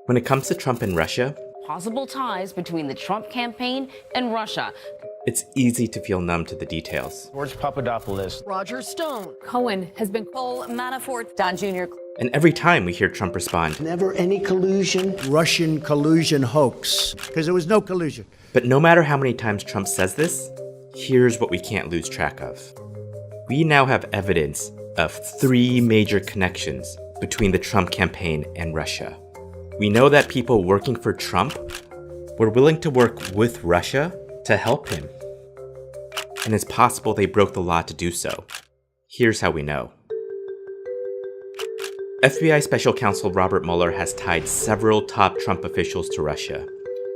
When it comes to Trump and Russia, Possible ties between the Trump campaign and Russia. it's easy to feel numb to the details. George Papadopoulos, Roger Stone, Cohen has been Paul Manafort, Don Jr. And every time we hear Trump respond, Never any collusion. Russian collusion hoax, because there was no collusion. but no matter how many times Trump says this, here's what we can't lose track of. We now have evidence of 3 major connections between the Trump campaign and Russia. We know that people working for Trump were willing to work with Russia to help him. And it's possible they broke the law to do so. Here's how we know. FBI Special Counsel Robert Mueller has tied several top Trump officials to Russia.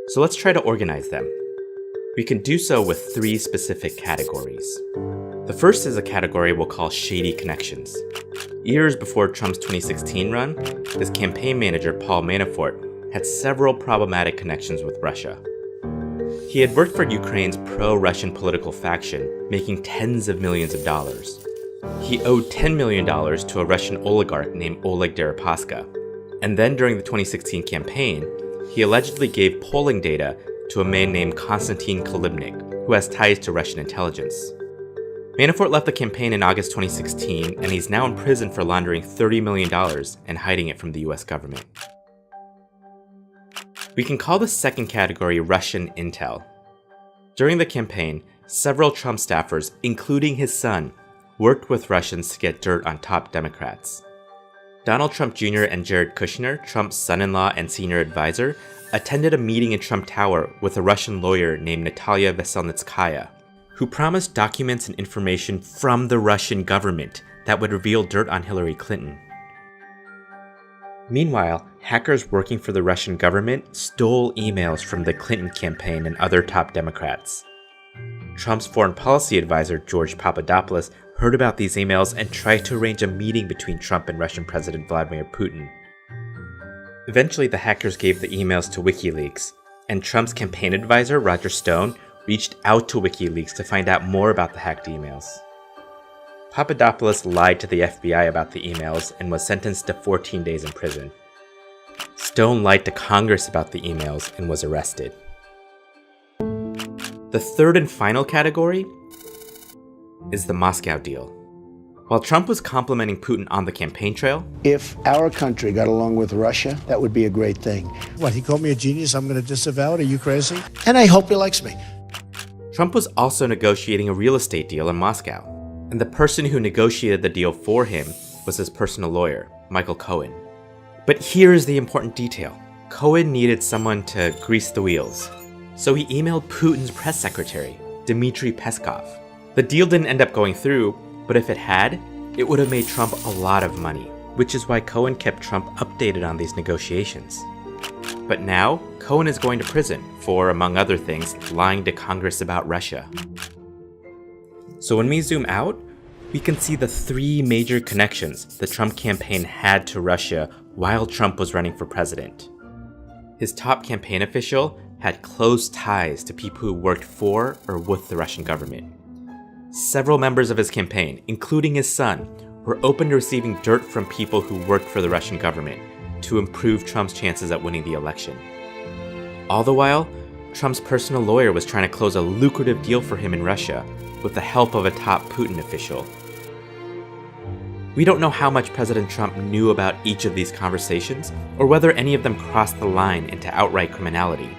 So let's try to organize them. We can do so with 3 specific categories. The first is a category we'll call shady connections. Years before Trump's 2016 run, his campaign manager Paul Manafort had several problematic connections with Russia. He had worked for Ukraine's pro-Russian political faction, making tens of millions of dollars. He owed $10 million to a Russian oligarch named Oleg Deripaska. And then during the 2016 campaign, he allegedly gave polling data to a man named Konstantin Kalibnik, who has ties to Russian intelligence. Manafort left the campaign in August 2016, and he's now in prison for laundering $30 million and hiding it from the US government. We can call the second category Russian intel. During the campaign, several Trump staffers, including his son, worked with Russians to get dirt on top Democrats. Donald Trump Jr. and Jared Kushner, Trump's son-in-law and senior advisor, attended a meeting in Trump Tower with a Russian lawyer named Natalia Veselnitskaya, who promised documents and information from the Russian government that would reveal dirt on Hillary Clinton. Meanwhile, hackers working for the Russian government stole emails from the Clinton campaign and other top Democrats. Trump's foreign policy advisor, George Papadopoulos, heard about these emails and tried to arrange a meeting between Trump and Russian President Vladimir Putin. Eventually, the hackers gave the emails to WikiLeaks, and Trump's campaign advisor, Roger Stone, reached out to WikiLeaks to find out more about the hacked emails. Papadopoulos lied to the FBI about the emails and was sentenced to 14 days in prison. Stone lied to Congress about the emails and was arrested. The third and final category is the Moscow deal. While Trump was complimenting Putin on the campaign trail, If our country got along with Russia, that would be a great thing. What, he called me a genius? I'm going to disavow it? Are you crazy? And I hope he likes me. Trump was also negotiating a real estate deal in Moscow, and the person who negotiated the deal for him was his personal lawyer, Michael Cohen. But here's the important detail. Cohen needed someone to grease the wheels, so he emailed Putin's press secretary, Dmitry Peskov. The deal didn't end up going through, but if it had, it would have made Trump a lot of money, which is why Cohen kept Trump updated on these negotiations. But now, Cohen is going to prison for, among other things, lying to Congress about Russia. So when we zoom out, we can see the 3 major connections the Trump campaign had to Russia while Trump was running for president. His top campaign official had close ties to people who worked for or with the Russian government. Several members of his campaign, including his son, were open to receiving dirt from people who worked for the Russian government to improve Trump's chances at winning the election. All the while, Trump's personal lawyer was trying to close a lucrative deal for him in Russia with the help of a top Putin official. We don't know how much President Trump knew about each of these conversations, or whether any of them crossed the line into outright criminality.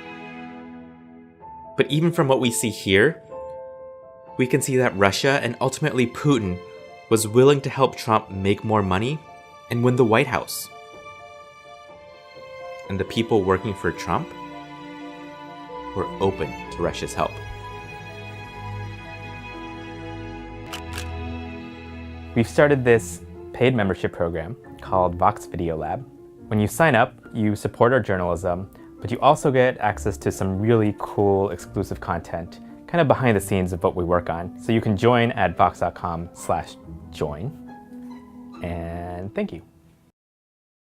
But even from what we see here, we can see that Russia and ultimately Putin was willing to help Trump make more money and win the White House. And the people working for Trump were open to Russia's help. We've started this paid membership program called Vox Video Lab. When you sign up, you support our journalism, but you also get access to some really cool exclusive content, kind of behind the scenes of what we work on. So you can join at vox.com/join. And thank you.